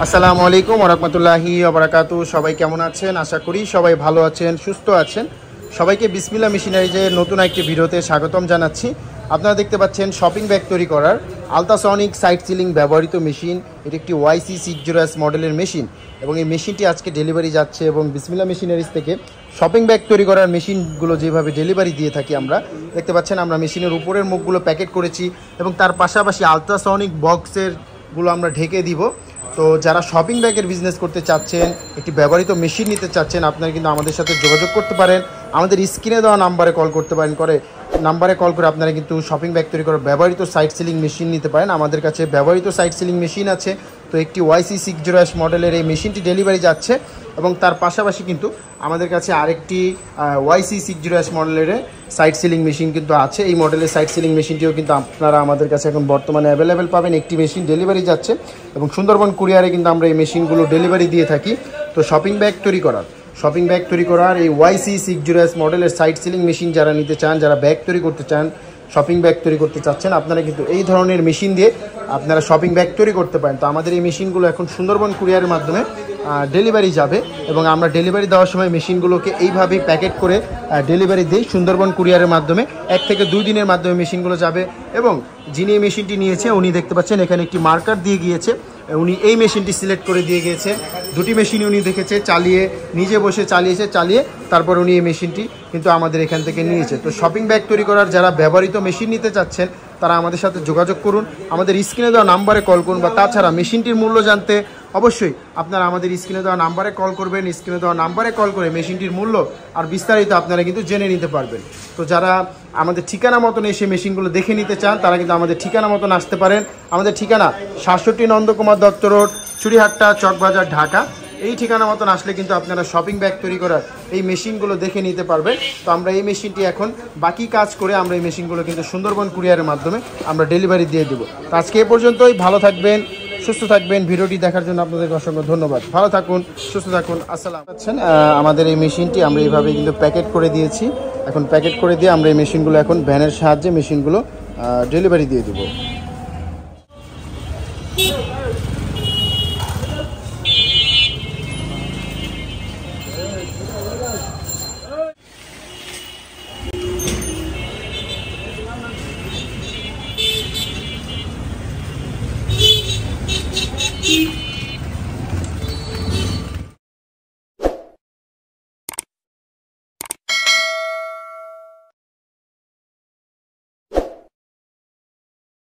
আসসালামু আলাইকুম ওয়া রাহমাতুল্লাহি ওয়া বারাকাতুহু। সবাই কেমন আছেন? আশা করি সবাই ভালো আছেন, সুস্থ আছেন। সবাইকে বিসমিল্লাহ মেশিনারিজের নতুন একটি ভিডিওতে স্বাগতম জানাচ্ছি। আপনারা দেখতে পাচ্ছেন শপিং ব্যাগ তৈরি করার আলট্রাসনিক সাইড সিলিং ব্যবহৃত মেশিন। এটি একটি YC60S মডেলের মেশিন এবং এই মেশিনটি আজকে ডেলিভারি যাচ্ছে এবং বিসমিল্লাহ মেশিনারিজ থেকে শপিং ব্যাগ তৈরি করার মেশিনগুলো যেভাবে ডেলিভারি দিয়ে থাকি আমরা দেখতে পাচ্ছেন, আমরা মেশিনের উপরের মুখগুলো প্যাকেট করেছি এবং তার পাশাপাশি আলট্রাসনিক বক্সেরগুলো আমরা ঢেকে দিব। তো যারা শপিং ব্যাগের বিজনেস করতে চাচ্ছেন, একটি ব্যবহৃত মেশিন নিতে চাচ্ছেন, আপনারা কিন্তু আমাদের সাথে যোগাযোগ করতে পারেন। আমাদের স্ক্রিনে দেওয়া নাম্বারে কল করতে পারেন, নাম্বারে কল করে আপনারা কিন্তু শপিং ব্যাগ তৈরি করে ব্যবহৃত সাইড সিলিং মেশিন নিতে পারেন। আমাদের কাছে ব্যবহৃত সাইড সিলিং মেশিন আছে। তো একটি YC60S মডেলের এই মেশিনটি ডেলিভারি যাচ্ছে এবং তার পাশাপাশি কিন্তু আমাদের কাছে আরেকটি YC60S মডেলের সাইড সিলিং মেশিন কিন্তু আছে। এই মডেলের সাইড সিলিং মেশিনটিও কিন্তু আপনারা আমাদের কাছে এখন বর্তমানে অ্যাভেলেবেল পাবেন। একটি মেশিন ডেলিভারি যাচ্ছে এবং সুন্দরবন কুরিয়ারে কিন্তু আমরা এই মেশিনগুলো ডেলিভারি দিয়ে থাকি। তো শপিং ব্যাগ তৈরি করার এই YC60S মডেলের সাইড সিলিং মেশিন যারা নিতে চান, যারা ব্যাগ তৈরি করতে চান, শপিং ব্যাগ তৈরি করতে চাচ্ছেন, আপনারা কিন্তু এই ধরনের মেশিন দিয়ে আপনারা শপিং ব্যাগ তৈরি করতে পারেন। তো আমাদের এই মেশিনগুলো এখন সুন্দরবন কুরিয়ারের মাধ্যমে ডেলিভারি যাবে এবং আমরা ডেলিভারি দেওয়ার সময় মেশিনগুলোকে এইভাবেই প্যাকেট করে ডেলিভারি দিই সুন্দরবন কুরিয়ারের মাধ্যমে। 1 থেকে 2 দিনের মাধ্যমে মেশিনগুলো যাবে এবং যিনি এই মেশিনটি নিয়েছে উনি দেখতে পাচ্ছেন এখানে একটি মার্কার দিয়ে গিয়েছে। উনি এই মেশিনটি সিলেক্ট করে দিয়ে গিয়েছে। দুটি মেশিন উনি দেখেছে, চালিয়ে নিজে বসে চালিয়ে তারপর উনি এই মেশিনটি কিন্তু আমাদের এখান থেকে নিয়েছে। তো শপিং ব্যাগ তৈরি করার যারা ব্যবহৃত মেশিন নিতে চাচ্ছেন তারা আমাদের সাথে যোগাযোগ করুন, আমাদের স্ক্রিনে দেওয়া নাম্বারে কল করুন, বা তাছাড়া মেশিনটির মূল্য জানতে অবশ্যই আপনারা আমাদের স্ক্রিনে দেওয়া নাম্বারে কল করবেন। স্ক্রিনে দেওয়া নাম্বারে কল করে মেশিনটির মূল্য আর বিস্তারিত আপনারা কিন্তু জেনে নিতে পারবেন। তো যারা আমাদের ঠিকানা মতন এসে মেশিনগুলো দেখে নিতে চান তারা কিন্তু আমাদের ঠিকানা মতন আসতে পারেন। আমাদের ঠিকানা 67 নন্দকুমার দত্ত রোড, চুড়িহাট্টা, চকবাজার, ঢাকা। এই ঠিকানা মতন আসলে কিন্তু আপনারা শপিং ব্যাগ তৈরি করার এই মেশিনগুলো দেখে নিতে পারবেন। তো আমরা এই মেশিনটি এখন বাকি কাজ করে আমরা এই মেশিনগুলো কিন্তু সুন্দরবন কুরিয়ারের মাধ্যমে আমরা ডেলিভারি দিয়ে দেবো। তো আজকে এ পর্যন্তই। ভালো থাকবেন, সুস্থ থাকবেন। ভিডিওটি দেখার জন্য আপনাদেরকে অসংখ্য ধন্যবাদ। ভালো থাকুন, সুস্থ থাকুন। আসসালাম। আমাদের এই মেশিনটি আমরা এইভাবে কিন্তু প্যাকেট করে দিয়েছি। এখন প্যাকেট করে দিয়ে আমরা এই মেশিনগুলো এখন ভ্যানের সাহায্যে মেশিনগুলো ডেলিভারি দিয়ে দেবো।